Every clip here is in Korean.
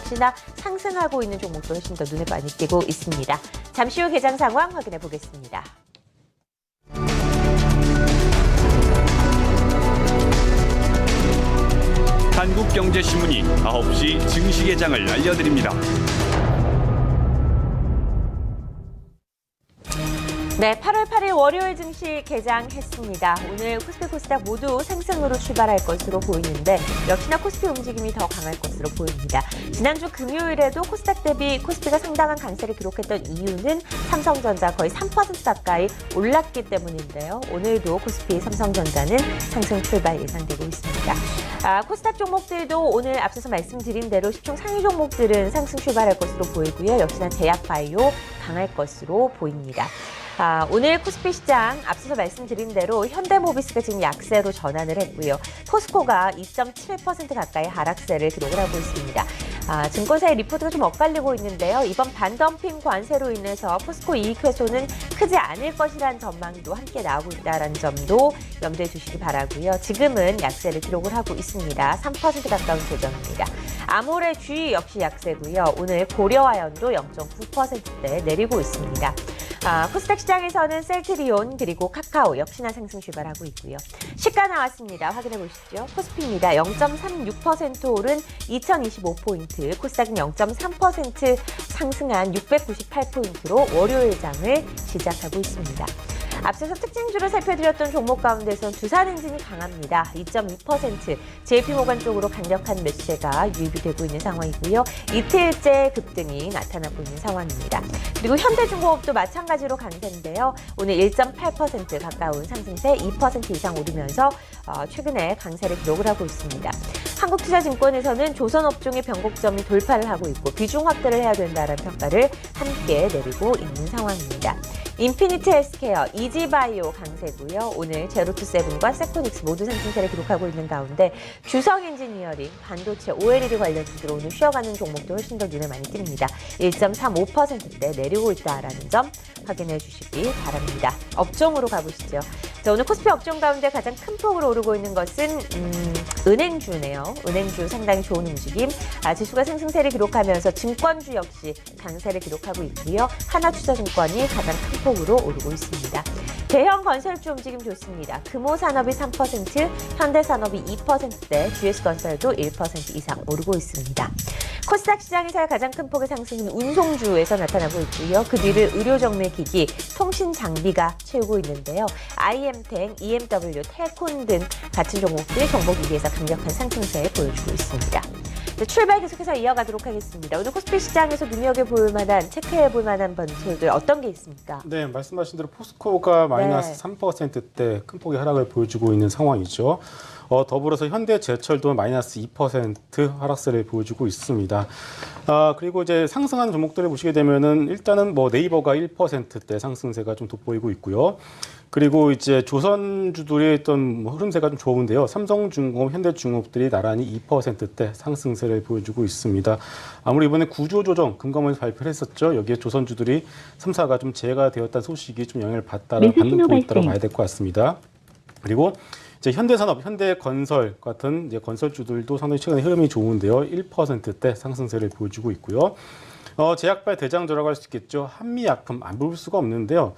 역시나 상승하고 있는 종목도 훨씬 더 눈에 많이 띄고 있습니다. 잠시 후 개장 상황 확인해 보겠습니다. 한국경제신문이 9시 증시 개장을 알려드립니다. 네, 8월 8일 월요일 증시 개장했습니다. 오늘 코스피 코스닥 모두 상승으로 출발할 것으로 보이는데 역시나 코스피 움직임이 더 강할 것으로 보입니다. 지난주 금요일에도 코스닥 대비 코스피가 상당한 강세를 기록했던 이유는 삼성전자 거의 3% 가까이 올랐기 때문인데요. 오늘도 코스피 삼성전자는 상승 출발 예상되고 있습니다. 코스닥 종목들도 오늘 앞서서 말씀드린 대로 10종 상위 종목들은 상승 출발할 것으로 보이고요. 역시나 제약바이오 강할 것으로 보입니다. 오늘 코스피 시장 앞서서 말씀드린 대로 현대모비스가 지금 약세로 전환을 했고요. 포스코가 2.7% 가까이 하락세를 기록을 하고 있습니다. 증권사의 리포트가 좀 엇갈리고 있는데요. 이번 반덤핑 관세로 인해서 포스코 이익 회수는 크지 않을 것이라는 전망도 함께 나오고 있다는 점도 염두에 두시기 바라고요. 지금은 약세를 기록을 하고 있습니다. 3% 가까운 조정입니다. 아모레 G 역시 약세고요. 오늘 고려아연도 0.9%대 내리고 있습니다. 코스닥 시장에서는 셀트리온 그리고 카카오 역시나 상승 출발하고 있고요. 시가 나왔습니다. 확인해 보시죠. 코스피입니다. 0.36% 오른 2025포인트, 코스닥은 0.3% 상승한 698포인트로 월요일 장을 시작하고 있습니다. 앞서서 특징주를 살펴드렸던 종목 가운데선 두산엔진이 강합니다. 2.2%, JP모건 쪽으로 강력한 매수세가 유입이 되고 있는 상황이고요. 이틀째 급등이 나타나고 있는 상황입니다. 그리고 현대중공업도 마찬가지로 강세인데요. 오늘 1.8% 가까운 상승세 2% 이상 오르면서 최근에 강세를 기록을 하고 있습니다. 한국투자증권에서는 조선업종의 변곡점이 돌파를 하고 있고 비중 확대를 해야 된다는 평가를 함께 내리고 있는 상황입니다. 인피니트 헬스케어, 이지바이오 강세고요. 오늘 제로투세븐과 세코닉스 모두 상승세를 기록하고 있는 가운데 주성엔지니어링, 반도체, OLED 관련 주들 오늘 쉬어가는 종목도 훨씬 더 눈에 많이 띕니다. 1.35%대 내리고 있다라는 점 확인해 주시기 바랍니다. 업종으로 가보시죠. 자, 오늘 코스피 업종 가운데 가장 큰 폭으로 오르고 있는 것은 은행주네요. 은행주 상당히 좋은 움직임. 지수가 상승세를 기록하면서 증권주 역시 강세를 기록하고 있고요. 하나투자증권이 가장 큰 폭으로 오르고 있습니다. 대형 건설주 움직임 좋습니다. 금호산업이 3%, 현대산업이 2%대, GS건설도 1% 이상 오르고 있습니다. 코스닥 시장에서의 가장 큰 폭의 상승은 운송주에서 나타나고 있고요. 그 뒤를 의료정밀기기, 통신장비가 채우고 있는데요. IM탱, EMW, 텔콘 등 같은 종목들이 종목 2위에서 강력한 상승세 보여주고 있습니다. 출발 계속해서 이어가도록 하겠습니다. 오늘 코스피 시장에서 눈여겨볼 만한, 체크해볼 만한 변수들 어떤 게 있습니까? 네, 말씀하신 대로 포스코가 마이너스 3%대 큰 폭의 하락을 보여주고 있는 상황이죠. 더불어서 현대제철도 마이너스 2% 하락세를 보여주고 있습니다. 그리고 이제 상승하는 종목들을 보시게 되면은 일단은 뭐 네이버가 1%대 상승세가 좀 돋보이고 있고요. 그리고 이제 조선주들의 어떤 흐름세가 좀 좋은데요. 삼성중공업, 현대중공업들이 나란히 2%대 상승세를 보여주고 있습니다. 아무리 이번에 구조조정 금감원에서 발표를 했었죠. 여기에 조선주들이 3사가 좀 재해가 되었다는 소식이 좀 영향을 받는 부분이 있다고 봐야 될 것 같습니다. 그리고 이제 현대산업, 현대건설 같은 이제 건설주들도 상당히 최근에 흐름이 좋은데요. 1%대 상승세를 보여주고 있고요. 제약발 대장주라고 할 수 있겠죠. 한미약품 안 볼 수가 없는데요.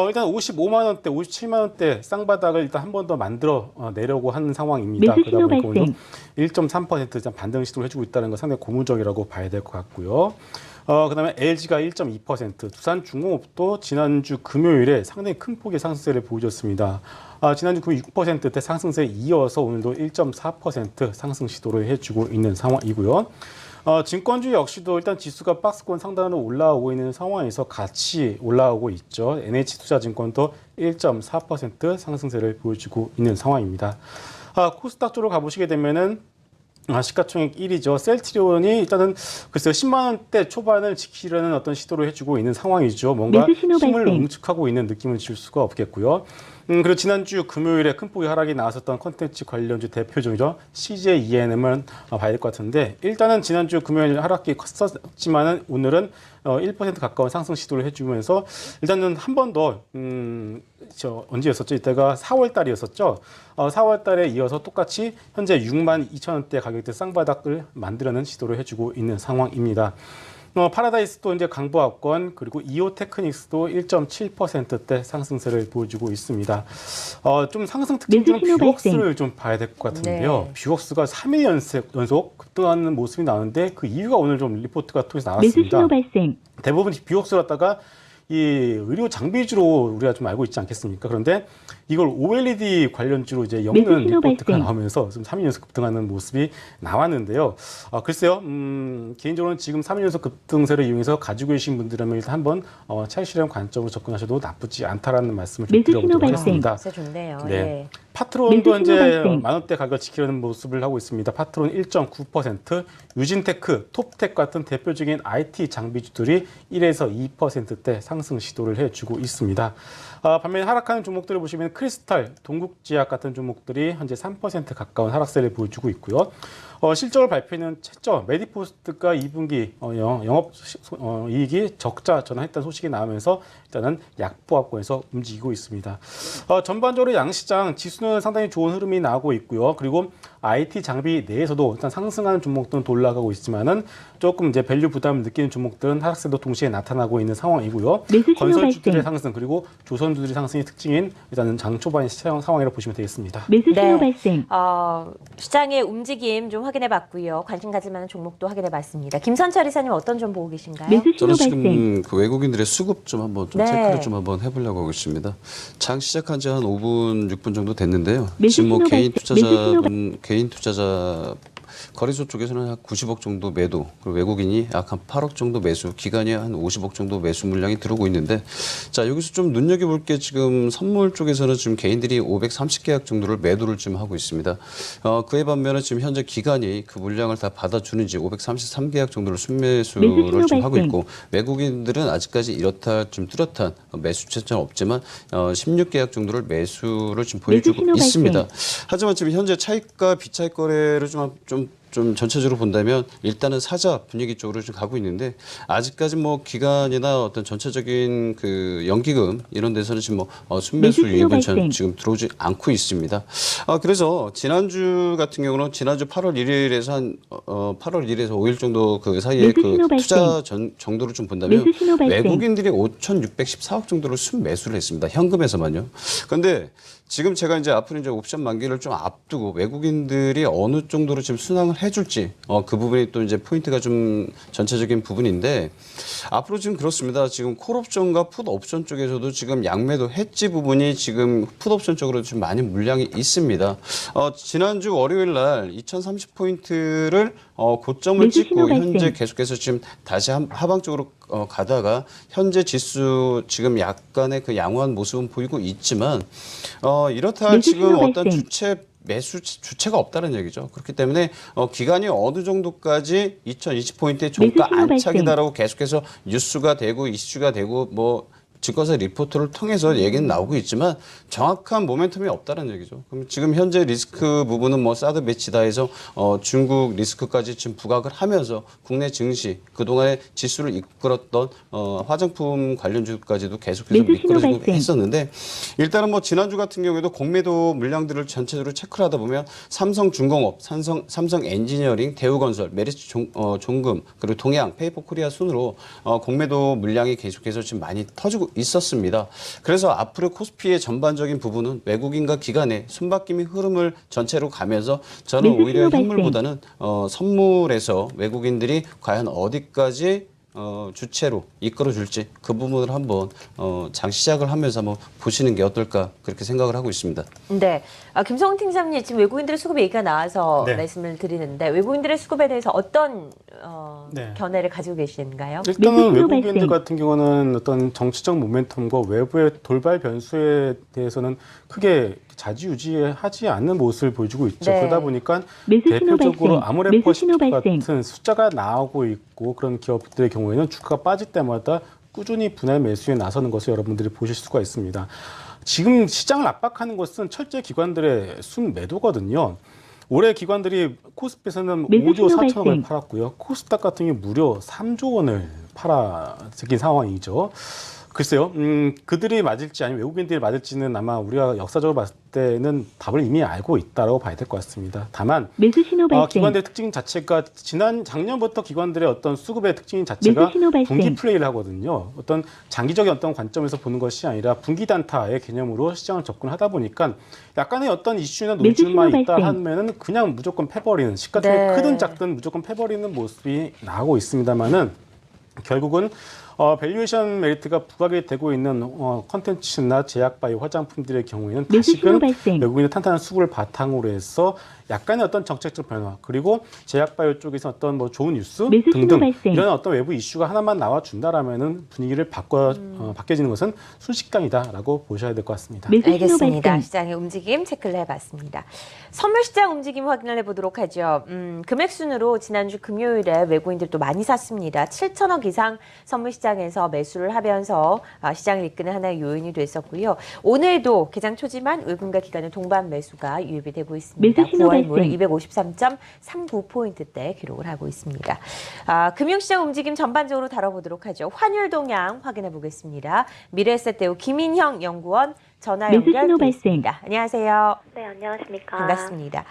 일단 55만 원대, 57만 원대 쌍바닥을 일단 한 번 더 만들어 내려고 하는 상황입니다. 그러다 보니까 오늘 1.3% 반등 시도를 해주고 있다는 건 상당히 고무적이라고 봐야 될 것 같고요. 그다음에 LG가 1.2%, 두산중공업도 지난주 금요일에 상당히 큰 폭의 상승세를 보여줬습니다. 지난주 금요일 6%대 상승세에 이어서 오늘도 1.4% 상승 시도를 해주고 있는 상황이고요. 증권주 역시도 일단 지수가 박스권 상단으로 올라오고 있는 상황에서 같이 올라오고 있죠. NH투자증권도 1.4% 상승세를 보여주고 있는 상황입니다. 코스닥 쪽으로 가보시게 되면은 시가총액 1위죠. 셀트리온이 일단은 글쎄요 10만 원대 초반을 지키려는 어떤 시도를 해주고 있는 상황이죠. 뭔가 힘을 응축하고 있는 느낌을 줄 수가 없겠고요. 그리고 지난주 금요일에 큰 폭의 하락이 나왔었던 콘텐츠 관련주 대표적이죠. CJ ENM을 봐야 될 것 같은데 일단은 지난주 금요일 하락이 컸었지만은 오늘은 1% 가까운 상승 시도를 해주면서 일단은 한 번 더 언제였었죠? 이때가 4월 달이었었죠. 4월 달에 이어서 똑같이 현재 62,000원대 가격대 쌍바닥을 만들어낸 시도를 해주고 있는 상황입니다. 파라다이스도 이제 강보합권 그리고 이오테크닉스도 1.7%대 상승세를 보여주고 있습니다. 좀 상승 특징 중 뷰옥스를 좀 봐야 될 것 같은데요. 네. 뷰옥스가 3일 연속 급등하는 모습이 나오는데 그 이유가 오늘 좀 리포트가 통해서 나왔습니다. 대부분 뷰옥스 갖다가 이 의료 장비 위주로 우리가 좀 알고 있지 않겠습니까? 그런데 이걸 OLED 관련주로 이제 엮는 리포트가 나오면서 좀 3일 연속 급등하는 모습이 나왔는데요. 글쎄요, 개인적으로는 지금 3일 연속 급등세를 이용해서 가지고 계신 분들이라면 일단 한번 차익 실현 관점으로 접근하셔도 나쁘지 않다라는 말씀을 좀 드려보도록 하겠습니다. 좋네요. 네. 예. 파트론도 이제 만원대 가격을 지키려는 모습을 하고 있습니다. 파트론 1.9%, 유진테크, 톱텍 같은 대표적인 IT 장비주들이 1에서 2%대 상승 시도를 해주고 있습니다. 반면에 하락하는 종목들을 보시면 크리스탈, 동국지약 같은 종목들이 현재 3% 가까운 하락세를 보여주고 있고요. 실적을 발표는 했죠. 메디포스트가 2분기 영업 이익이 적자 전환했다는 소식이 나오면서 일단은 약보합권에서 움직이고 있습니다. 전반적으로 양시장 지수는 상당히 좋은 흐름이 나오고 있고요. 그리고 IT 장비 내에서도 일단 상승하는 종목들은 올라가고 있지만은 조금 이제 밸류 부담을 느끼는 종목들은 하락세도 동시에 나타나고 있는 상황이고요. 건설주들의 상승 그리고 조선주들의 상승이 특징인 일단은 장 초반의 시장 상황이라고 보시면 되겠습니다. 매수 신호 발생. 시장의 움직임 좀 확인해봤고요. 관심 가질 만한 종목도 확인해봤습니다. 김선철 이사님 어떤 점 보고 계신가요? 매수 신호 저는 지금 발생. 그 외국인들의 수급 좀 한번 좀 네. 체크를 좀 한번 해보려고 하고 있습니다. 장 시작한 지 한 5분, 6분 정도 됐는데요. 매수 지금 뭐 신호 개인 투자자 거래소 쪽에서는 한 90억 정도 매도, 그리고 외국인이 약 한 8억 정도 매수, 기관이 한 50억 정도 매수 물량이 들어오고 있는데, 자 여기서 좀 눈여겨볼 게 지금 선물 쪽에서는 지금 개인들이 530계약 정도를 매도를 지금 하고 있습니다. 그에 반면에 지금 현재 기관이 그 물량을 다 받아주는지 533계약 정도를 순매수를 좀 하고 있고, 외국인들은 아직까지 이렇다 좀 뚜렷한 매수 채점 없지만 16계약 정도를 매수를 지금 보여주고 있습니다. 하지만 지금 현재 차익과 비차익 거래를 좀 전체적으로 본다면 일단은 사자 분위기 쪽으로 좀 가고 있는데, 아직까지 뭐 기간이나 어떤 전체적인 그 연기금 이런 데서는 지금 뭐 순매수 유입은 지금 들어오지 않고 있습니다. 그래서 지난주 같은 경우는 지난주 8월 1일에서 한 8월 1일에서 5일 정도 그 사이에 그 투자 정도를 좀 본다면 외국인들이 5,614억 정도를 순매수를 했습니다. 현금에서만요. 그런데 지금 제가 이제 앞으로 이제 옵션 만기를 좀 앞두고 외국인들이 어느 정도로 지금 순항을 해줄지 그 부분이 또 이제 포인트가 좀 전체적인 부분인데, 앞으로 지금 그렇습니다. 지금 콜옵션과 풋옵션 쪽에서도 지금 양매도 해지 부분이 지금 풋옵션 쪽으로 좀 많이 물량이 있습니다. 지난주 월요일 날 2030포인트를 고점을 찍고 현재 계속해서 지금 다시 하방 쪽으로 가다가 현재 지수 지금 약간의 그 양호한 모습은 보이고 있지만 이렇다 할 지금 어떤 매수 주체가 없다는 얘기죠. 그렇기 때문에 기간이 어느 정도까지 2020포인트의 종가 안착이다라고 계속해서 뉴스가 되고 이슈가 되고 뭐 증권사 리포트를 통해서 얘기는 나오고 있지만 정확한 모멘텀이 없다는 얘기죠. 그럼 지금 현재 리스크 부분은 뭐 사드 배치다 해서 중국 리스크까지 지금 부각을 하면서 국내 증시 그동안에 지수를 이끌었던 화장품 관련주까지도 계속해서 미끄러지고 했었는데, 일단은 뭐 지난주 같은 경우에도 공매도 물량들을 전체적으로 체크를 하다 보면 삼성중공업, 삼성 엔지니어링, 대우건설, 메리츠 종금, 그리고 동양, 페이퍼코리아 순으로 공매도 물량이 계속해서 지금 많이 터지고 있었습니다. 그래서 앞으로 코스피의 전반적인 부분은 외국인과 기관의 순바뀜의 흐름을 전체로 가면서 저는 오히려 현물보다는 선물에서 외국인들이 과연 어디까지 주체로 이끌어줄지 그 부분을 한번 장 시작을 하면서 한번 보시는 게 어떨까 그렇게 생각을 하고 있습니다. 네, 김성훈 팀장님 지금 외국인들의 수급 얘기가 나와서 네. 말씀을 드리는데 외국인들의 수급에 대해서 어떤 견해를 가지고 계신가요? 일단은 외국인들 같은 경우는 어떤 정치적 모멘텀과 외부의 돌발 변수에 대해서는 크게 좌지우지하지 않는 모습을 보여주고 있죠. 네. 그러다 보니까 대표적으로 아모레퍼시픽 같은 숫자가 나오고 있고 그런 기업들의 경우에는 주가가 빠질 때마다 꾸준히 분할 매수에 나서는 것을 여러분들이 보실 수가 있습니다. 지금 시장을 압박하는 것은 철저히 기관들의 순매도거든요. 올해 기관들이 코스피에서는 매수 5조 신호 4천억을 발생. 팔았고요. 코스닥 같은 경우 무려 3조 원을 팔아들인 상황이죠. 글쎄요, 그들이 맞을지 아니면 외국인들이 맞을지는 아마 우리가 역사적으로 봤을 때는 답을 이미 알고 있다고 봐야 될 것 같습니다. 다만 매수 신호 발생. 기관들의 특징 자체가 작년부터 기관들의 어떤 수급의 특징 자체가 매수 신호 발생. 분기 플레이를 하거든요. 어떤 장기적인 어떤 관점에서 보는 것이 아니라 분기 단타의 개념으로 시장을 접근하다 보니까 약간의 어떤 이슈나 매수 논증만 신호 있다 발생. 하면은 그냥 무조건 패버리는 시가총액 네. 크든 작든 무조건 패버리는 모습이 나오고 있습니다만은 결국은 밸류에이션 메리트가 부각이 되고 있는 컨텐츠나 제약바이오 화장품들의 경우에는 매수 신호 다시금 발생. 외국인의 탄탄한 수급을 바탕으로 해서 약간의 어떤 정책적 변화 그리고 제약바이오 쪽에서 어떤 뭐 좋은 뉴스 매수 신호 등등 발생. 이런 어떤 외부 이슈가 하나만 나와준다라면은 분위기를 바뀌어지는 것은 순식간이다라고 보셔야 될 것 같습니다. 매수 신호 알겠습니다. 발생. 시장의 움직임 체크를 해봤습니다. 선물 시장 움직임 확인을 해보도록 하죠. 금액 순으로 지난주 금요일에 외국인들도 많이 샀습니다. 7천억 이상 선물 시장에서 매수를 하면서 시장을 이끄는 하나의 요인이 됐었고요. 오늘도 개장 초지만 외국인과 기관의 동반 매수가 유입이 되고 있습니다. 매수 신호 9월 물 발생. 253.39포인트대 기록을 하고 있습니다. 금융시장 움직임 전반적으로 다뤄보도록 하죠. 환율 동향 확인해 보겠습니다. 미래에셋대우 김인형 연구원 전화 매수 연결 신호 되어 발생. 있습니다. 안녕하세요. 네, 안녕하십니까. 반갑습니다.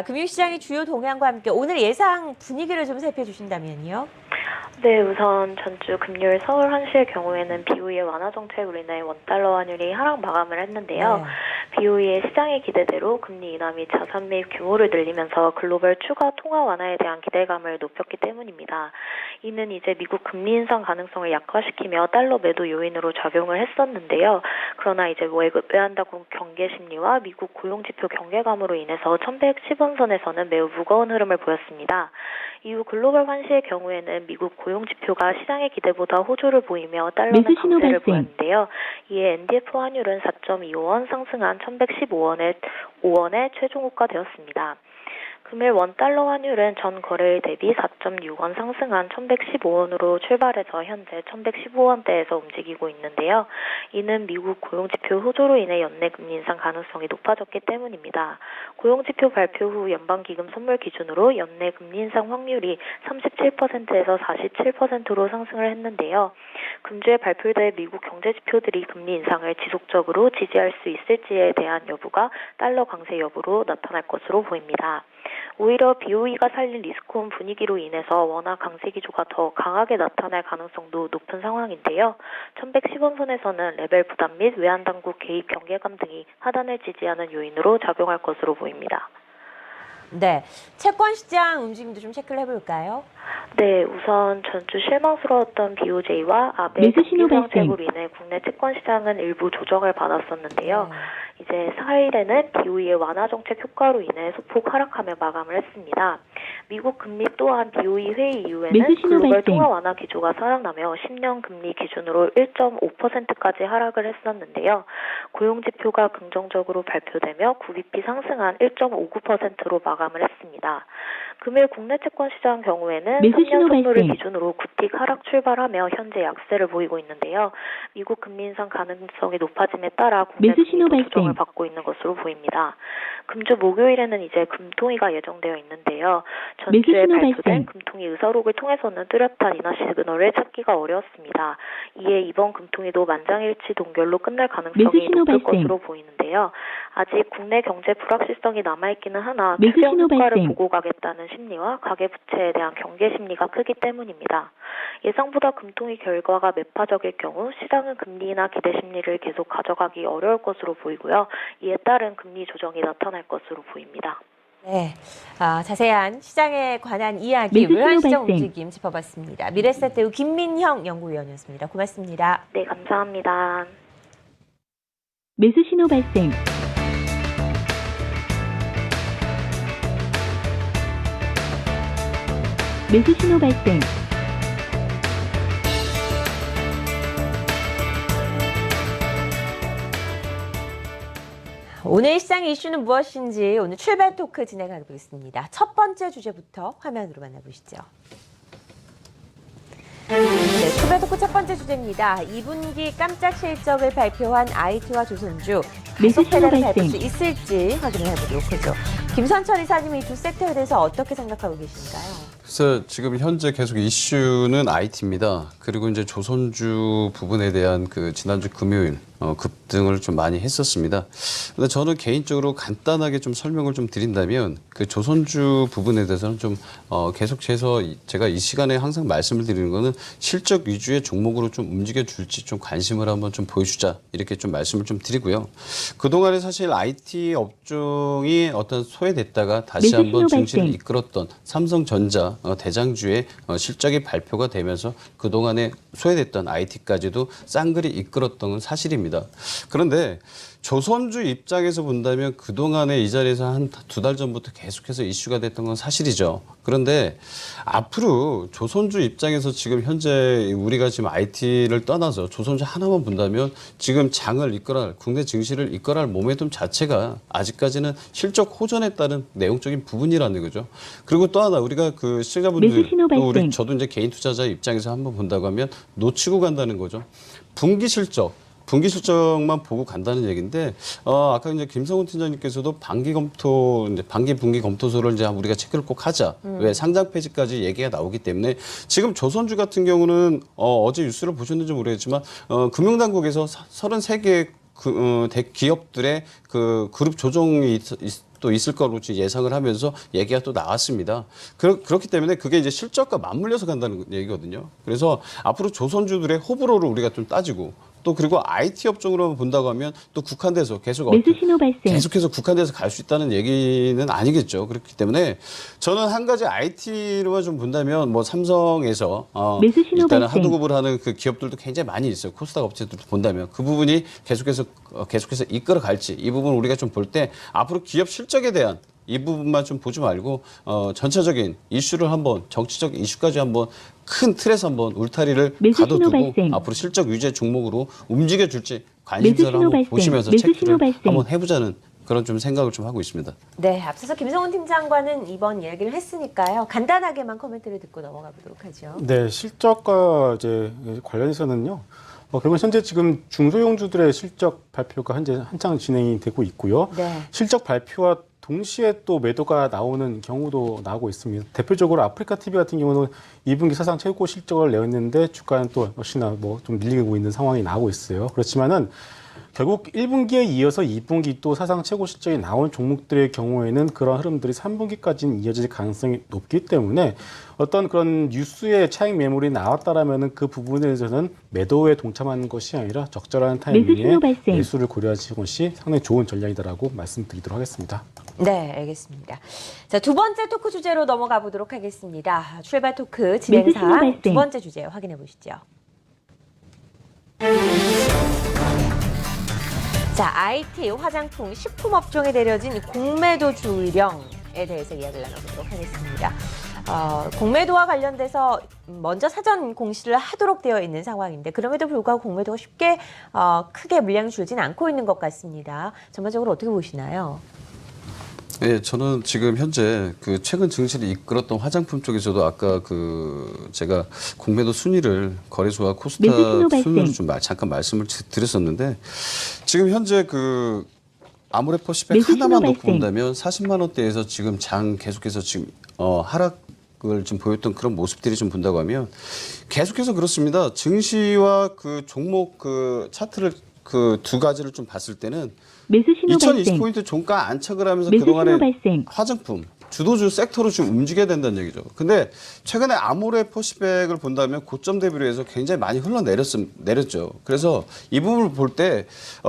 금융시장의 주요 동향과 함께 오늘 예상 분위기를 좀 살펴주신다면요. 네, 우선 전주 금요일 서울 환시의 경우에는 BOE의 완화 정책으로 인해 원달러 환율이 하락 마감을 했는데요. 네. BOE의 시장의 기대대로 금리 인하 및 자산 매입 규모를 늘리면서 글로벌 추가 통화 완화에 대한 기대감을 높였기 때문입니다. 이는 이제 미국 금리 인상 가능성을 약화시키며 달러 매도 요인으로 작용을 했었는데요. 그러나 이제 외환당국 경계 심리와 미국 고용지표 경계감으로 인해서 1110원선에서는 매우 무거운 흐름을 보였습니다. 이후 글로벌 환시의 경우에는 미국 고용지표가 시장의 기대보다 호조를 보이며 달러는 매수 신호 강세를 발생. 보였는데요. 이에 NDF 환율은 4.25원 상승한 1115원에 최종 호가되었습니다. 금일 원달러 환율은 전 거래일 대비 4.6원 상승한 1115원으로 출발해서 현재 1115원대에서 움직이고 있는데요. 이는 미국 고용지표 호조로 인해 연내 금리 인상 가능성이 높아졌기 때문입니다. 고용지표 발표 후 연방기금 선물 기준으로 연내 금리 인상 확률이 37%에서 47%로 상승을 했는데요. 금주에 발표될 미국 경제지표들이 금리 인상을 지속적으로 지지할 수 있을지에 대한 여부가 달러 강세 여부로 나타날 것으로 보입니다. 오히려 BOE가 살린 리스크온 분위기로 인해서 원화 강세 기조가 더 강하게 나타날 가능성도 높은 상황인데요. 1110원 선에서는 레벨 부담 및 외환당국 개입 경계감 등이 하단을 지지하는 요인으로 작용할 것으로 보입니다. 네, 채권 시장 움직임도 좀 체크를 해볼까요? 네, 우선 전주 실망스러웠던 BOJ와 아베 매수 신호 금리 발생. 정책으로 인해 국내 채권 시장은 일부 조정을 받았었는데요. 네. 이제 4일에는 BOE의 완화 정책 효과로 인해 소폭 하락하며 마감을 했습니다. 미국 금리 또한 BOE 회의 이후에는 매수 신호 글로벌 발생. 통화 완화 기조가 살아나며 10년 금리 기준으로 1.5%까지 하락을 했었는데요. 고용 지표가 긍정적으로 발표되며 구비비 상승한 1.59%로 마감을 했습니다. 금일 국내 채권 시장 경우에는 매수 3년 신호 선물을 발생. 기준으로 구틱 하락 출발하며 현재 약세를 보이고 있는데요. 미국 금리 인상 가능성이 높아짐에 따라 국내 매수 신호 금리도 발생. 조정을 받고 있는 것으로 보입니다. 금주 목요일에는 이제 금통위가 예정되어 있는데요. 매수 전주에 신호 발표된 발생. 금통위 의사록을 통해서는 뚜렷한 인하 시그널을 찾기가 어려웠습니다. 이에 이번 금통위도 만장일치 동결로 끝날 매수 가능성이 신호 높을 발생. 것으로 보이는데요. 아직 국내 경제 불확실성이 남아있기는 하나 매수 추경 신호 효과를 발생. 보고 가겠다는 심리와 가계부채에 대한 경계 심리가 크기 때문입니다. 예상보다 금통위 결과가 매파적일 경우 시장은 금리 인하 기대 심리를 계속 가져가기 어려울 것으로 보이고요. 이에 따른 금리 조정이 나타날 것으로 보입니다. 네, 자세한 시장에 관한 이야기, 매수 신호 외환시장 발생. 움직임 짚어봤습니다. 미래에셋대우 김민형 연구위원이었습니다. 고맙습니다. 네, 감사합니다. 매수 신호 발생. 매수 신호 발생. 오늘 시장 이슈는 무엇인지 오늘 출발 토크 진행해 보겠습니다. 첫 번째 주제부터 화면으로 만나보시죠. 네, 출발 출발 토크 첫 번째 주제입니다. 2분기 깜짝 실적을 발표한 IT와 조선주 매수 가속 신호 페달을 밟을 수 발생. 있을지 확인을 해보도록 하죠. 김선철 이사님 이 두 섹터에 대해서 어떻게 생각하고 계신가요? 그래서 지금 현재 계속 이슈는 IT입니다. 그리고 이제 조선주 부분에 대한 그 지난주 금요일 급등을 좀 많이 했었습니다. 근데 저는 개인적으로 간단하게 좀 설명을 좀 드린다면 그 조선주 부분에 대해서는 좀 계속해서 제가 이 시간에 항상 말씀을 드리는 거는 실적 위주의 종목으로 좀 움직여 줄지 좀 관심을 한번 좀 보여주자 이렇게 좀 말씀을 좀 드리고요. 그동안에 사실 IT 업종이 어떤 소외됐다가 다시 매수 한번 신호 증시를 발생. 이끌었던 삼성전자 대장주의 실적이 발표가 되면서 그동안에 소외됐던 IT까지도 쌍글이 이끌었던 건 사실입니다. 그런데 조선주 입장에서 본다면 그동안에 이 자리에서 한 두 달 전부터 계속해서 이슈가 됐던 건 사실이죠. 그런데 앞으로 조선주 입장에서 지금 현재 우리가 지금 IT를 떠나서 조선주 하나만 본다면 지금 장을 이끌어갈 국내 증시를 이끌어갈 모멘텀 자체가 아직까지는 실적 호전에 따른 내용적인 부분이라는 거죠. 그리고 또 하나 우리가 그 시청자분들 매수 신호 또 우리 발생. 저도 이제 개인 투자자 입장에서 한번 본다고 하면 놓치고 간다는 거죠. 분기 실적만 보고 간다는 얘기인데 아까 이제 김성훈 팀장님께서도 반기 분기 검토서를 이제 우리가 체크를 꼭 하자. 왜 상장 폐지까지 얘기가 나오기 때문에 지금 조선주 같은 경우는 어제 뉴스를 보셨는지 모르겠지만 금융당국에서 33개 기업들의 그 그룹 조정이 또 있을 거로 예상을 하면서 얘기가 또 나왔습니다. 그렇기 때문에 그게 이제 실적과 맞물려서 간다는 얘기거든요. 그래서 앞으로 조선주들의 호불호를 우리가 좀 따지고 또 그리고 IT 업종으로 본다고 하면 또 국한돼서 매수 신호 발생. 계속해서 국한돼서 갈 수 있다는 얘기는 아니겠죠. 그렇기 때문에 저는 한 가지 IT로만 좀 본다면 뭐 삼성에서 매수 신호 일단은 발생. 하도급을 하는 그 기업들도 굉장히 많이 있어요. 코스닥 업체들도 본다면 그 부분이 계속해서 이끌어 갈지 이 부분 우리가 좀 볼 때 앞으로 기업 실적에 대한 이 부분만 좀 보지 말고 전체적인 이슈를 한번 정치적 이슈까지 한번 큰 틀에서 한번 울타리를 매수 가둬두고 신호 발생. 앞으로 실적 위주의 종목으로 움직여줄지 매수 관심사를 신호 한번 발생. 보시면서 매수 신호 체크를 발생. 한번 해보자는 그런 좀 생각을 좀 하고 있습니다. 네, 앞서서 김성훈 팀장과는 이번 이야기를 했으니까요. 간단하게만 코멘트를 듣고 넘어가 보도록 하죠. 네, 실적과 이제 관련해서는요. 그러면 현재 지금 중소형주들의 실적 발표가 현재 한창 진행이 되고 있고요. 네. 실적 발표와 동시에 또 매도가 나오는 경우도 나오고 있습니다. 대표적으로 아프리카 TV 같은 경우는 2분기 사상 최고 실적을 내었는데 주가는 또 역시나 뭐 좀 밀리고 있는 상황이 나오고 있어요. 그렇지만은 결국 1분기에 이어서 2분기 또 사상 최고 실적이 나온 종목들의 경우에는 그런 흐름들이 3분기까지는 이어질 가능성이 높기 때문에 어떤 그런 뉴스의 차익 매물이 나왔다라면은 그 부분에 대해서는 매도에 동참하는 것이 아니라 적절한 매수 타이밍에 신호 발생. 매수를 고려하시는 것이 상당히 좋은 전략이다라고 말씀드리도록 하겠습니다. 네, 알겠습니다. 자, 두 번째 토크 주제로 넘어가 보도록 하겠습니다. 출발 토크 진행사 매수 신호 두 발생. 번째 주제 확인해 보시죠. 자, IT, 화장품, 식품 업종에 내려진 공매도 주의령에 대해서 이야기를 나눠보도록 하겠습니다. 공매도와 관련돼서 먼저 사전 공시를 하도록 되어 있는 상황인데 그럼에도 불구하고 공매도가 쉽게 크게 물량이 줄지는 않고 있는 것 같습니다. 전반적으로 어떻게 보시나요? 네, 저는 지금 현재 그 최근 증시를 이끌었던 화장품 쪽에서도 아까 제가 공매도 순위를 거래소와 코스닥 매수 신호 발생. 순위를 좀 잠깐 말씀을 드렸었는데 지금 현재 그 아모레퍼시백 매수 신호 하나만 놓고 발생. 본다면 40만 원대에서 지금 장 계속해서 지금 하락을 좀 보였던 그런 모습들이 좀 본다고 하면 계속해서 그렇습니다. 증시와 그 종목 그 차트를 그 두 가지를 좀 봤을 때는 매수 신호 발생. 2020포인트 종가 안착을 하면서 매수 그동안에 신호 발생. 화장품, 주도주 섹터로 좀 움직여야 된다는 얘기죠. 근데 최근에 아모레퍼시백을 본다면 고점 대비로 해서 굉장히 많이 내렸죠. 그래서 이 부분을 볼 때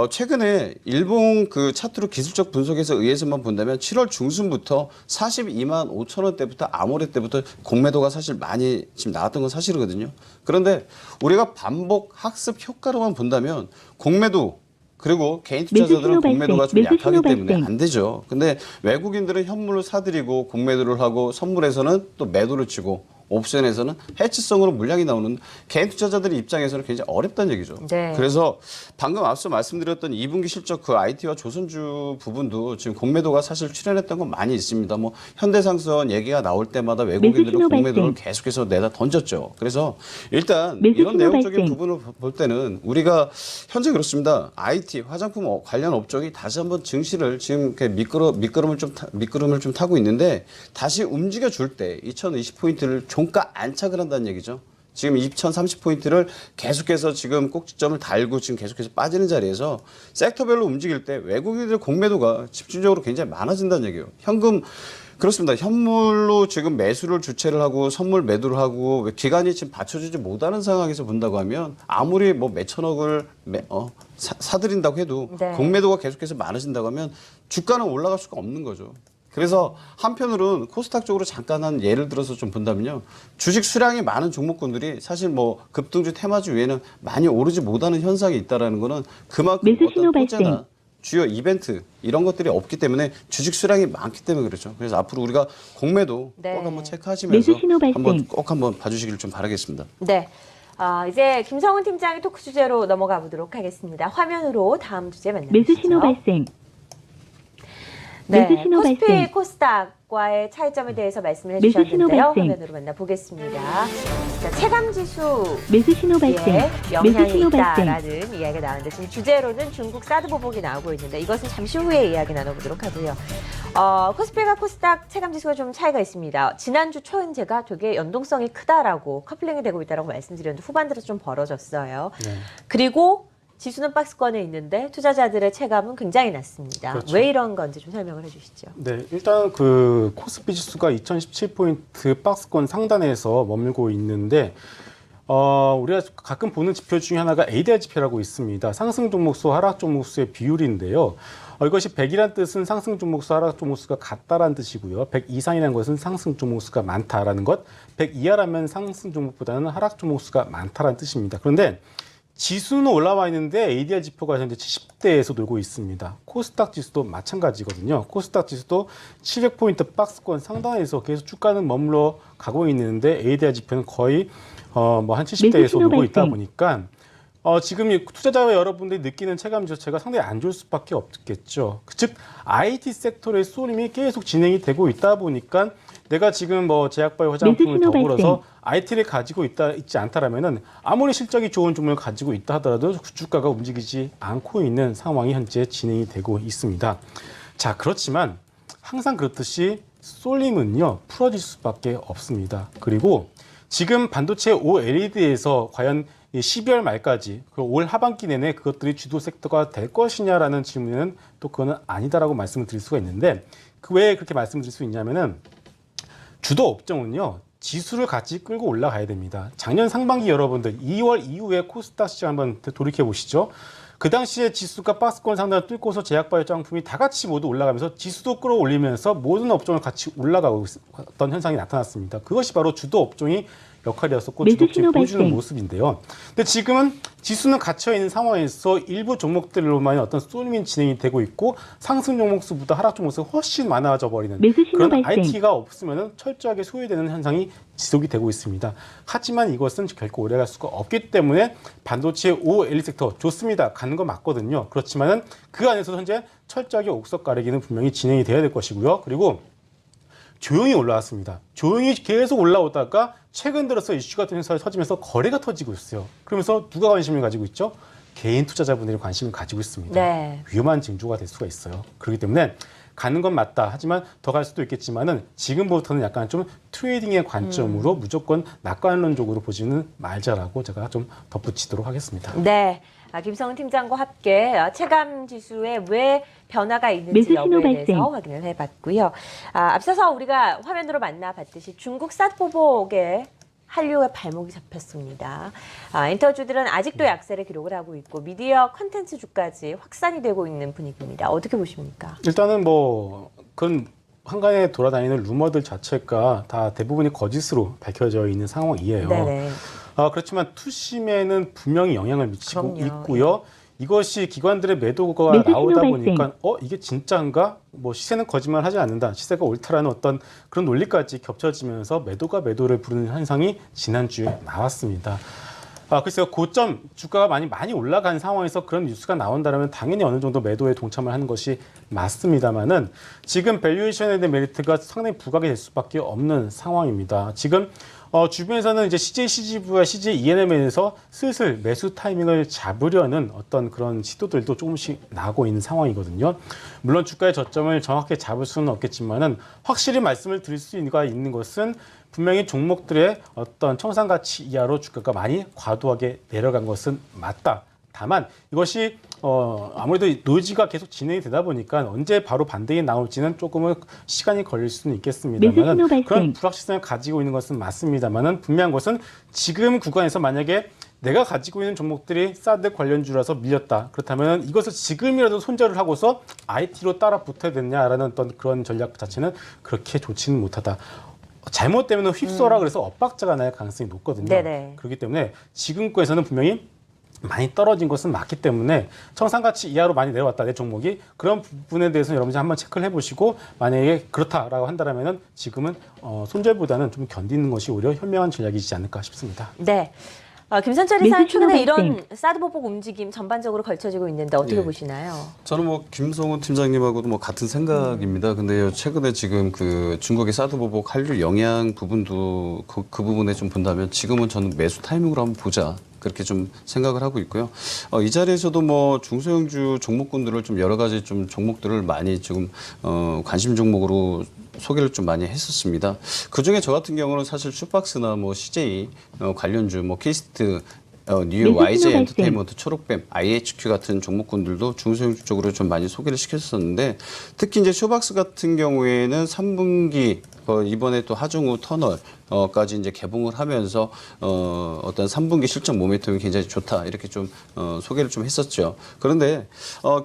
최근에 일본 그 차트로 기술적 분석에서 의해서만 본다면 7월 중순부터 42만 5천 원대부터 아모레 때부터 공매도가 사실 많이 지금 나왔던 건 사실이거든요. 그런데 우리가 반복 학습 효과로만 본다면 공매도 그리고 개인 투자자들은 매수 신호 공매도가 좀 발생, 매수 약하기 신호 때문에 발생. 안 되죠. 근데 외국인들은 현물을 사들이고 공매도를 하고 선물에서는 또 매도를 치고 옵션에서는 해치성으로 물량이 나오는 개인 투자자들의 입장에서는 굉장히 어렵다는 얘기죠. 네. 그래서 방금 앞서 말씀드렸던 2분기 실적 그 IT와 조선주 부분도 지금 공매도가 사실 출현했던 건 많이 있습니다. 뭐 현대상선 얘기가 나올 때마다 외국인들은 신호 공매도를 발생. 계속해서 내다 던졌죠. 그래서 일단 매수 이런 신호 내용적인 발생. 부분을 볼 때는 우리가 현재 그렇습니다. IT 화장품 관련 업종이 다시 한번 증시를 지금 이렇게 미끄럼을 좀 타고 있는데 다시 움직여 줄 때 2020포인트를 종가 안착을 한다는 얘기죠. 지금 2030포인트를 계속해서 지금 꼭지점을 달고 지금 계속해서 빠지는 자리에서 섹터별로 움직일 때 외국인들 공매도가 집중적으로 굉장히 많아진다는 얘기예요. 현금 그렇습니다. 현물로 지금 매수를 주체를 하고 선물 매도를 하고 기간이 지금 받쳐주지 못하는 상황에서 본다고 하면 아무리 뭐 몇천억을 사들인다고 해도 네. 공매도가 계속해서 많아진다고 하면 주가는 올라갈 수가 없는 거죠. 그래서 한편으로는 코스닥 쪽으로 잠깐 한 예를 들어서 좀 본다면요. 주식 수량이 많은 종목군들이 사실 뭐 급등주 테마주 외에는 많이 오르지 못하는 현상이 있다라는 거는 그만큼 매수 신호 어떤 발생. 호재나 주요 이벤트 이런 것들이 없기 때문에 주식 수량이 많기 때문에 그렇죠. 그래서 앞으로 우리가 공매도 네. 꼭 한번 체크하시면서 매수 신호 발생. 한번 꼭 한번 봐주시길 좀 바라겠습니다. 네. 이제 김성훈 팀장의 토크 주제로 넘어가 보도록 하겠습니다. 화면으로 다음 주제 만나보시죠. 매수 신호 발생. 네, 매수 신호 코스피, 발생. 코스닥과의 차이점에 대해서 말씀을 매수 신호 해주셨는데요. 발생. 화면으로 만나보겠습니다. 자, 체감지수 매수 신호 발생. 예, 매수 영향이 신호 발생. 있다라는 이야기가 나오는데 지금 주제로는 중국 사드 보복이 나오고 있는데 이것은 잠시 후에 이야기 나눠보도록 하고요. 코스피가 코스닥 체감지수가 좀 차이가 있습니다. 지난주 초엔 제가 되게 연동성이 크다라고 커플링이 되고 있다라고 말씀드렸는데 후반 들어서 좀 벌어졌어요. 네. 그리고 지수는 박스권에 있는데 투자자들의 체감은 굉장히 낮습니다. 그렇죠. 왜 이런 건지 좀 설명을 해주시죠. 네, 일단 그 코스피 지수가 2017포인트 박스권 상단에서 머물고 있는데 우리가 가끔 보는 지표 중에 하나가 ADR 지표라고 있습니다. 상승 종목수, 하락 종목수의 비율인데요. 이것이 100이란 뜻은 상승 종목수, 하락 종목수가 같다라는 뜻이고요. 100 이상이라는 것은 상승 종목수가 많다라는 것, 100 이하라면 상승 종목보다는 하락 종목수가 많다라는 뜻입니다. 그런데 지수는 올라와 있는데 ADR 지표가 현재 70대에서 놀고 있습니다. 코스닥 지수도 마찬가지거든요. 코스닥 지수도 700포인트 박스권 상단에서 계속 주가는 머물러 가고 있는데 ADR 지표는 거의 뭐 한 70대에서 놀고 있다 보니까 지금 이 투자자 여러분들이 느끼는 체감 자체가 상당히 안 좋을 수밖에 없겠죠. 즉 IT 섹터의 쏠림이 계속 진행이 되고 있다 보니까 내가 지금 뭐 제약바이오 화장품을 매수 신호 더불어서 IT를 가지고 있지 않다라면은 아무리 실적이 좋은 종목을 가지고 있다 하더라도 주가가 움직이지 않고 있는 상황이 현재 진행이 되고 있습니다. 자, 그렇지만 항상 그렇듯이 쏠림은요 풀어질 수밖에 없습니다. 그리고 지금 반도체 OLED에서 과연 12월 말까지 올 하반기 내내 그것들이 주도 섹터가 될 것이냐라는 질문은 또 그거는 아니다라고 말씀을 드릴 수가 있는데 왜 그렇게 말씀드릴 수 있냐면은 주도 업종은요 지수를 같이 끌고 올라가야 됩니다. 작년 상반기 여러분들 2월 이후에 코스닥 시장 한번 돌이켜 보시죠. 그 당시에 지수가 박스권 상단을 뚫고서 제약바이오 화장품이 다 같이 모두 올라가면서 지수도 끌어올리면서 모든 업종을 같이 올라가고 있었던 현상이 나타났습니다. 그것이 바로 주도 업종이 역할이었었고 매수 주도주에 신호 보여주는 발생. 모습인데요. 근데 지금은 지수는 갇혀 있는 상황에서 일부 종목들로만 어떤 쏠림이 진행이 되고 있고 상승 종목수보다 하락 종목수가 훨씬 많아져 버리는 매수 신호 그런 발생. IT가 없으면 철저하게 소외되는 현상이 지속이 되고 있습니다. 하지만 이것은 결코 오래갈 수가 없기 때문에 반도체 OLED 섹터 좋습니다. 가는 거 맞거든요. 그렇지만은 그 안에서 현재 철저하게 옥석 가리기는 분명히 진행이 돼야 될 것이고요. 그리고 조용히 올라왔습니다. 조용히 계속 올라오다가 최근 들어서 이슈가 터지면서 거래가 터지고 있어요. 그러면서 누가 관심을 가지고 있죠? 개인 투자자분들이 관심을 가지고 있습니다. 네. 위험한 징조가 될 수가 있어요. 그렇기 때문에 가는 건 맞다. 하지만 더 갈 수도 있겠지만은 지금부터는 약간 좀 트레이딩의 관점으로 무조건 낙관론적으로 보지는 말자라고 제가 좀 덧붙이도록 하겠습니다. 네. 김성훈 팀장과 함께 체감 지수에 왜 변화가 있는지 매수 신호 여부에 발생. 대해서 확인을 해봤고요. 앞서서 우리가 화면으로 만나봤듯이 중국 사드 보복에 한류의 발목이 잡혔습니다. 인터주들은 아직도 약세를 기록을 하고 있고 미디어 컨텐츠 주까지 확산이 되고 있는 분위기입니다. 어떻게 보십니까? 일단은 뭐 그건 한간에 돌아다니는 루머들 자체가 다 대부분이 거짓으로 밝혀져 있는 상황이에요. 네네. 그렇지만 투심에는 분명히 영향을 미치고 그럼요. 있고요. 이것이 기관들의 매도가 매수 신호 나오다 발생. 보니까 이게 진짜인가? 뭐 시세는 거짓말하지 않는다. 시세가 옳다라는 어떤 그런 논리까지 겹쳐지면서 매도가 매도를 부르는 현상이 지난주에 나왔습니다. 글쎄요, 고점 주가가 많이 올라간 상황에서 그런 뉴스가 나온다면 당연히 어느 정도 매도에 동참을 하는 것이 맞습니다만은 지금 밸류에이션에 대한 메리트가 상당히 부각이 될 수밖에 없는 상황입니다. 지금 주변에서는 이제 CJ CGV와 CJ ENM에서 슬슬 매수 타이밍을 잡으려는 어떤 그런 시도들도 조금씩 나고 있는 상황이거든요. 물론 주가의 저점을 정확하게 잡을 수는 없겠지만은 확실히 말씀을 드릴 수가 있는 것은 분명히 종목들의 어떤 청산가치 이하로 주가가 많이 과도하게 내려간 것은 맞다. 다만 이것이 아무래도 노이즈가 계속 진행이 되다 보니까 언제 바로 반등이 나올지는 조금은 시간이 걸릴 수는 매수 신호 있겠습니다만 발생. 그런 불확실성을 가지고 있는 것은 맞습니다만 분명한 것은 지금 구간에서 만약에 내가 가지고 있는 종목들이 사드 관련주라서 밀렸다. 그렇다면 이것을 지금이라도 손절을 하고서 IT로 따라 붙어야 되냐라는 어떤 그런 전략 자체는 그렇게 좋지는 못하다. 잘못되면 휩쓸어라 그래서 엇박자가 날 가능성이 높거든요. 네네. 그렇기 때문에 지금 거에서는 분명히 많이 떨어진 것은 맞기 때문에 청산가치 이하로 많이 내려왔다 내 종목이 그런 부분에 대해서 여러분이 한번 체크를 해보시고 만약에 그렇다라고 한다면은 지금은 손절보다는 좀 견디는 것이 오히려 현명한 전략이지 않을까 싶습니다. 네. 김선철 매수 이사는 신호 최근에 발생. 이런 사드 보복 움직임 전반적으로 걸쳐지고 있는데 어떻게 예. 보시나요? 저는 뭐 김성훈 팀장님하고도 뭐 같은 생각입니다. 근데 최근에 지금 그 중국의 사드 보복 한류 영향 부분도 그 부분에 좀 본다면 지금은 저는 매수 타이밍으로 한번 보자. 그렇게 좀 생각을 하고 있고요. 이 자리에서도 뭐 중소형주 종목군들을 좀 여러 가지 좀 종목들을 많이 지금 관심 종목으로 소개를 좀 많이 했었습니다. 그 중에 저 같은 경우는 사실 슈박스나 뭐 CJ 관련주, 뭐 키스트, 뉴 매수 YJ 신호 엔터테인먼트, 초록뱀, IHQ 같은 종목군들도 중소형주 쪽으로 좀 많이 소개를 시켰었는데 특히 이제 쇼박스 같은 경우에는 3분기 이번에 또 하중우 터널 까지 이제 개봉을 하면서 어떤 3분기 실적 모멘텀이 굉장히 좋다 이렇게 좀 소개를 좀 했었죠. 그런데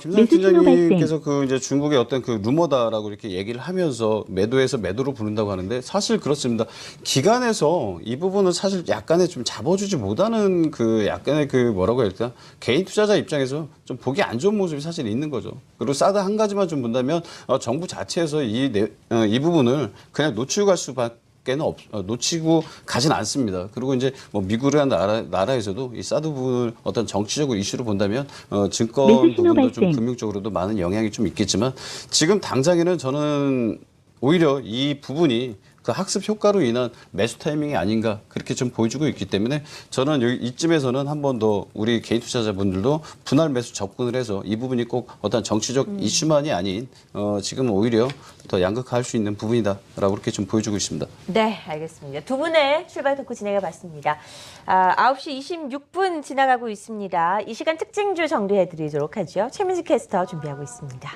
김성현 매수 신호 팀장님께서 그 이제 중국의 어떤 그 루머다라고 이렇게 얘기를 하면서 매도해서 매도로 부른다고 하는데 사실 그렇습니다. 기관에서 이 부분은 사실 약간의 좀 잡아주지 못하는 그 약간의 그 뭐라고 해야 될까 개인 투자자 입장에서 좀 보기 안 좋은 모습이 사실 있는 거죠. 그리고 사드 한 가지만 좀 본다면 정부 자체에서 이 부분을 그냥 놓치고 갈 수밖에 놓치고 가진 않습니다. 그리고 이제 뭐 미국이라는 나라에서도 이 사드 부분을 어떤 정치적으로 이슈로 본다면 증권 매수 신호 부분도 좀 발생. 금융적으로도 많은 영향이 좀 있겠지만 지금 당장에는 저는 오히려 이 부분이 그 학습 효과로 인한 매수 타이밍이 아닌가 그렇게 좀 보여주고 있기 때문에 저는 여기 이쯤에서는 한 번 더 우리 개인 투자자분들도 분할 매수 접근을 해서 이 부분이 꼭 어떤 정치적 이슈만이 아닌 지금은 오히려 더 양극화할 수 있는 부분이다라고 그렇게 좀 보여주고 있습니다. 네, 알겠습니다. 두 분의 출발 토크 진행해 봤습니다. 9시 26분 지나가고 있습니다. 이 시간 특징주 정리해 드리도록 하죠. 최민식 캐스터 준비하고 있습니다.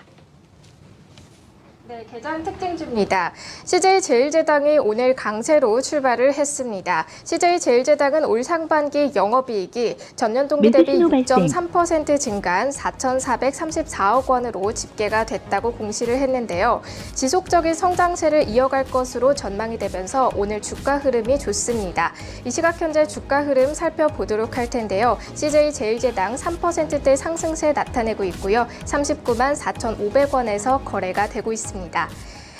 네, 개장 특징주입니다. CJ제일제당이 오늘 강세로 출발을 했습니다. CJ제일제당은 올 상반기 영업이익이 전년 동기 매수 대비 신호 발생. 6.3% 증가한 4,434억 원으로 집계가 됐다고 공시를 했는데요. 지속적인 성장세를 이어갈 것으로 전망이 되면서 오늘 주가 흐름이 좋습니다. 이 시각 현재 주가 흐름 살펴보도록 할 텐데요. CJ제일제당 3%대 상승세 나타내고 있고요. 39만 4,500원에서 거래가 되고 있습니다.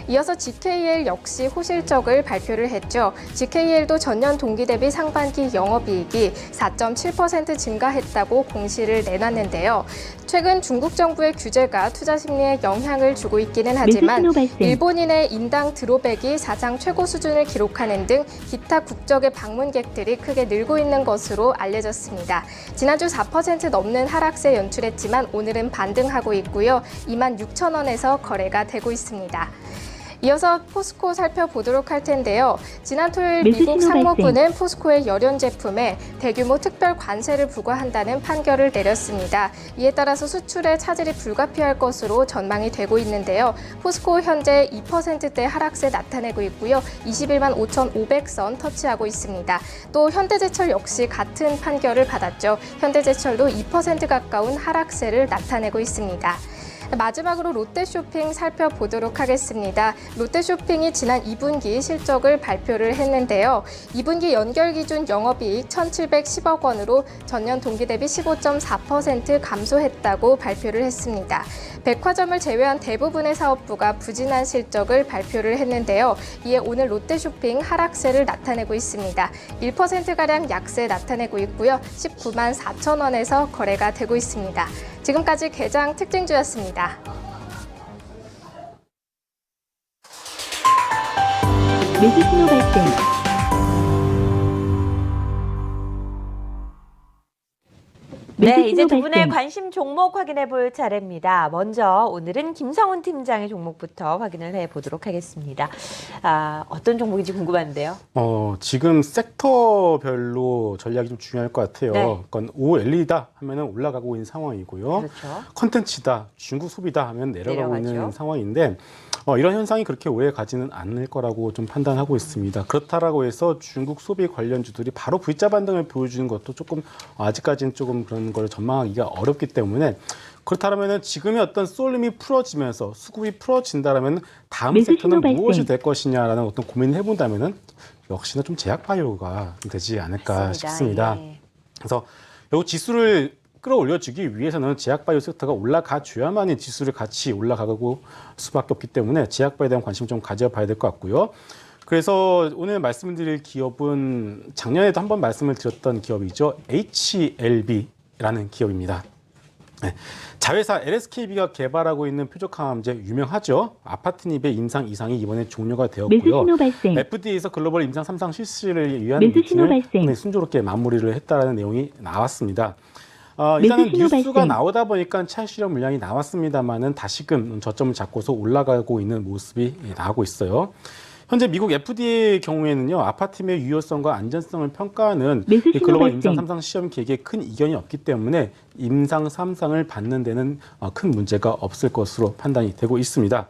이어서 GKL 역시 호실적을 발표를 했죠. GKL도 전년 동기 대비 상반기 영업이익이 4.7% 증가했다고 공시를 내놨는데요. 최근 중국 정부의 규제가 투자 심리에 영향을 주고 있기는 하지만 매수 신호 발생. 일본인의 인당 드롭액이 사상 최고 수준을 기록하는 등 기타 국적의 방문객들이 크게 늘고 있는 것으로 알려졌습니다. 지난주 4% 넘는 하락세 연출했지만 오늘은 반등하고 있고요. 26,000원에서 거래가 되고 있습니다. 이어서 포스코 살펴보도록 할 텐데요. 지난 토요일 매수 미국 신호 상무부는 포스코의 열연 제품에 대규모 특별 관세를 부과한다는 판결을 내렸습니다. 이에 따라서 수출에 차질이 불가피할 것으로 전망이 되고 있는데요. 포스코 현재 2%대 하락세 나타내고 있고요. 21만 5,500선 터치하고 있습니다. 또 현대제철 역시 같은 판결을 받았죠. 현대제철도 2% 가까운 하락세를 나타내고 있습니다. 마지막으로 롯데쇼핑 살펴보도록 하겠습니다. 롯데쇼핑이 지난 2분기 실적을 발표를 했는데요. 2분기 연결 기준 영업이익 1,710억 원으로 전년 동기 대비 15.4% 감소했다고 발표를 했습니다. 백화점을 제외한 대부분의 사업부가 부진한 실적을 발표를 했는데요. 이에 오늘 롯데쇼핑 하락세를 나타내고 있습니다. 1%가량 약세 나타내고 있고요. 19만 4천 원에서 거래가 되고 있습니다. 지금까지 개장 특징주였습니다. 매수 신호 발생. 네, 매수 이제 신호 두 분의 발생. 관심 종목 확인해 볼 차례입니다. 먼저 오늘은 김성훈 팀장의 종목부터 확인을 해 보도록 하겠습니다. 어떤 종목인지 궁금한데요. 지금 섹터별로 전략이 좀 중요할 것 같아요. 네. 그러니까 OLED다 하면은 올라가고 있는 상황이고요. 그렇죠. 컨텐츠다, 중국 소비다 하면 내려가고 내려가죠. 있는 상황인데 이런 현상이 그렇게 오래 가지는 않을 거라고 좀 판단하고 있습니다. 그렇다라고 해서 중국 소비 관련주들이 바로 V자 반등을 보여주는 것도 조금 아직까지는 조금 그런 걸 전망하기가 어렵기 때문에 그렇다면 지금의 어떤 쏠림이 풀어지면서 수급이 풀어진다라면 다음 매수 섹터는 신호 발생. 무엇이 될 것이냐라는 어떤 고민을 해본다면은 역시나 좀 제약 바이오가 되지 않을까 맞습니다. 싶습니다. 예. 그래서 이 지수를 끌어올려주기 위해서는 제약바이오 섹터가 올라가줘야만이 지수를 같이 올라가고 수밖에 없기 때문에 제약바이오에 대한 관심 좀 가져봐야 될 것 같고요. 그래서 오늘 말씀드릴 기업은 작년에도 한번 말씀을 드렸던 기업이죠. HLB라는 기업입니다. 네. 자회사 LSKB가 개발하고 있는 표적항암제 유명하죠. 아파트닙의 임상 2상이 이번에 종료가 매수 되었고요. 신호 발생. FDA에서 글로벌 임상 3상 실시를 위한 매수 신호 미팅을 발생. 순조롭게 마무리를 했다라는 내용이 나왔습니다. 매수 일단은 신호 뉴스가 발생. 나오다 보니까 차실현 물량이 나왔습니다만은 다시금 저점을 잡고서 올라가고 있는 모습이 나오고 있어요. 현재 미국 FDA의 경우에는요, 아파트의 유효성과 안전성을 평가하는 매수 이 신호 글로벌 발생. 임상 3상 시험 계획에 큰 이견이 없기 때문에 임상 3상을 받는 데는 큰 문제가 없을 것으로 판단이 되고 있습니다.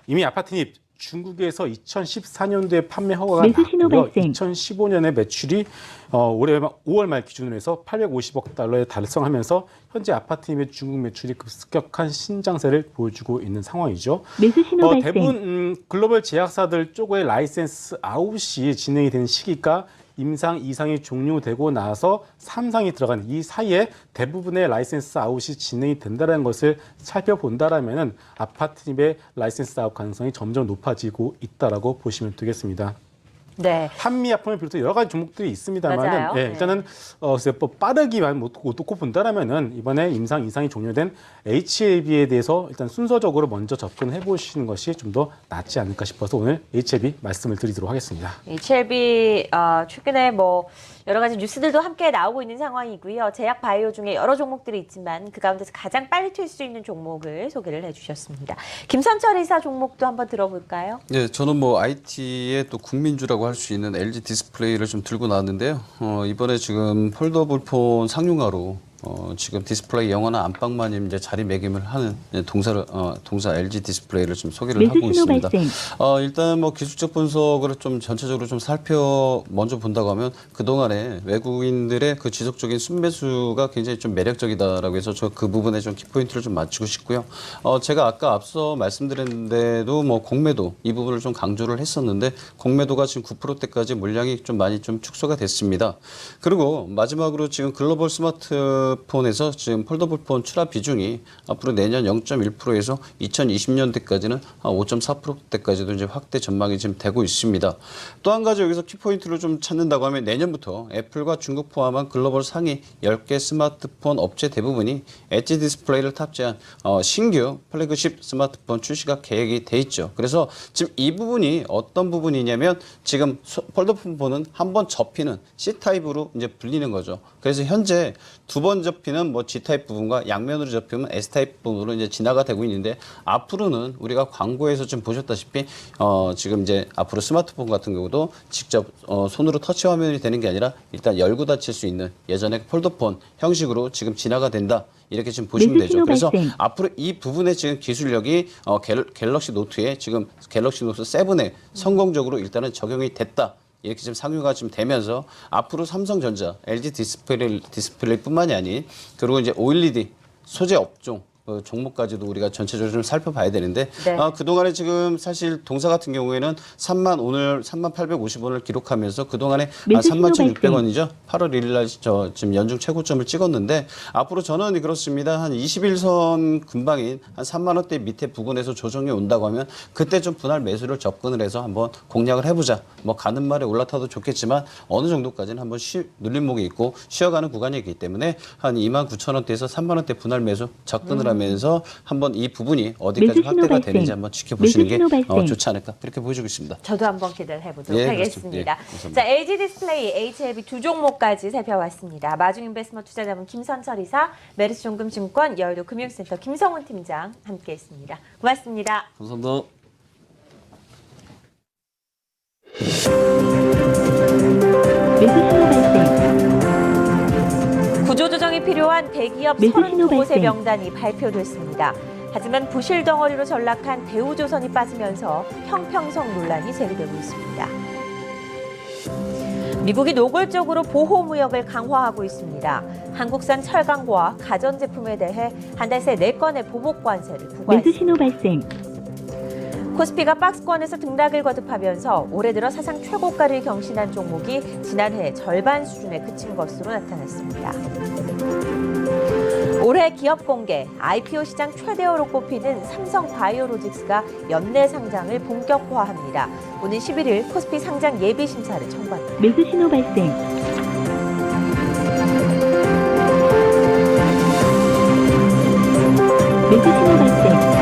이미 아파트닙 중국에서 2014년도에 판매 허가가 매수 신호 났고요. 발생. 2015년에 매출이 올해 5월 말 기준으로 해서 850억 달러에 달성하면서 현재 아파트님의 중국 매출이 급격한 신장세를 보여주고 있는 상황이죠. 매수 신호 발생. 대부분 글로벌 제약사들 쪽의 라이센스 아웃이 진행이 되는 시기가 임상 2상이 종료되고 나서 3상이 들어가는 이 사이에 대부분의 라이센스 아웃이 진행이 된다는 것을 살펴본다라면은 아파트님의 라이센스 아웃 가능성이 점점 높아지고 있다라고 보시면 되겠습니다. 네. 한미약품을 비롯해 여러 가지 종목들이 맞아요. 있습니다만, 네. 일단은 글쎄 빠르기만 놓고 본다라면은 이번에 임상 2상이 종료된 HLB에 대해서 일단 순서적으로 먼저 접근해 보시는 것이 좀 더 낫지 않을까 싶어서 오늘 HLB 말씀을 드리도록 하겠습니다. HLB 최근에 여러 가지 뉴스들도 함께 나오고 있는 상황이고요. 제약 바이오 중에 여러 종목들이 있지만 그 가운데서 가장 빨리 튈 수 있는 종목을 소개를 해주셨습니다. 김선철 이사 종목도 한번 들어볼까요? 네, 저는 IT의 또 국민주라고 할 수 있는 LG 디스플레이를 좀 들고 나왔는데요. 이번에 지금 폴더블 폰 상용화로 지금 디스플레이 영화나 안방마님 이제 자리매김을 하는 동사 LG 디스플레이를 좀 소개를 매수 하고 신호 있습니다. 발생. 일단 기술적 분석을 좀 전체적으로 좀 먼저 본다고 하면 그동안에 외국인들의 그 지속적인 순매수가 굉장히 좀 매력적이다라고 해서 저 그 부분에 좀 키포인트를 좀 맞추고 싶고요. 제가 아까 앞서 말씀드렸는데도 공매도 이 부분을 좀 강조를 했었는데 공매도가 지금 9%대까지 물량이 좀 많이 좀 축소가 됐습니다. 그리고 마지막으로 지금 글로벌 스마트폰에서 지금 폴더블폰 출하 비중이 앞으로 내년 0.1%에서 2020년대까지는 5.4%대까지도 이제 확대 전망이 지금 되고 있습니다. 또 한 가지 여기서 키포인트를 좀 찾는다고 하면 내년부터 애플과 중국 포함한 글로벌 상위 10개 스마트폰 업체 대부분이 엣지 디스플레이를 탑재한 신규 플래그십 스마트폰 출시가 계획이 돼 있죠. 그래서 지금 이 부분이 어떤 부분이냐면 지금 폴더폰은 한번 접히는 C타입으로 이제 불리는 거죠. 그래서 현재 두 번 접히는 G타입 부분과 양면으로 접히면 S타입 부분으로 이제 진화가 되고 있는데 앞으로는 우리가 광고에서 좀 보셨다시피 지금 이제 앞으로 스마트폰 같은 경우도 직접 손으로 터치 화면이 되는 게 아니라 일단 열고 닫힐 수 있는 예전의 폴더폰 형식으로 지금 진화가 된다. 이렇게 지금 보시면 매수 되죠. 신호 그래서 발생. 앞으로 이 부분에 지금 기술력이 갤럭시 노트에 지금 갤럭시 노트 7에 성공적으로 일단은 적용이 됐다. 이렇게 지금 상용화가 지금 되면서 앞으로 삼성전자, LG 디스플레이뿐만이 아닌 그리고 이제 OLED 소재 업종 종목까지도 우리가 전체적으로 좀 살펴봐야 되는데 네. 그동안에 지금 사실 동사 같은 경우에는 오늘 3,850원을 기록하면서 그동안에 매수 31,600원이죠. 8월 1일 날 지금 연중 최고점을 찍었는데 앞으로 저는 그렇습니다. 한 21선 근방인 한 3만 원대 밑에 부근에서 조정이 온다고 하면 그때 좀 분할 매수를 접근을 해서 한번 공략을 해보자. 뭐 가는 말에 올라타도 좋겠지만 어느 정도까지는 한번 눌림목이 있고 쉬어가는 구간이기 때문에 한 29,000원대에서 3만 원대 분할 매수 접근을 하면서 한번 이 부분이 어디까지 매수 신호 확대가 발생. 되는지 한번 지켜보시는 게 매수 신호 발생. 좋지 않을까 그렇게 보여지고 있습니다. 저도 한번 기대를 해보도록 예, 하겠습니다. 그렇습니다. 예, 감사합니다. 자, LG 디스플레이, HLB 두 종목까지 살펴봤습니다. 마중 인베스트먼트 투자자분 김선철 이사, 메리츠종금증권 여의도 금융센터 김성훈 팀장 함께했습니다. 고맙습니다. 감사합니다. 매수 신호 발생. 구조조정이 필요한 대기업 매수 신호 32곳의 발생. 명단이 발표됐습니다. 하지만 부실 덩어리로 전락한 대우조선이 빠지면서 형평성 논란이 제기되고 있습니다. 미국이 노골적으로 보호무역을 강화하고 있습니다. 한국산 철강과 가전제품에 대해 한 달 새 4건의 보복관세를 매수 부과했습니다. 신호 발생. 코스피가 박스권에서 등락을 거듭하면서 올해 들어 사상 최고가를 경신한 종목이 지난해 절반 수준에 그친 것으로 나타났습니다. 올해 기업 공개, IPO 시장 최대어로 꼽히는 삼성바이오로직스가 연내 상장을 본격화합니다. 오는 11일 코스피 상장 예비 심사를 청구합니다. 매수 신호 발생. 매수 신호 발생.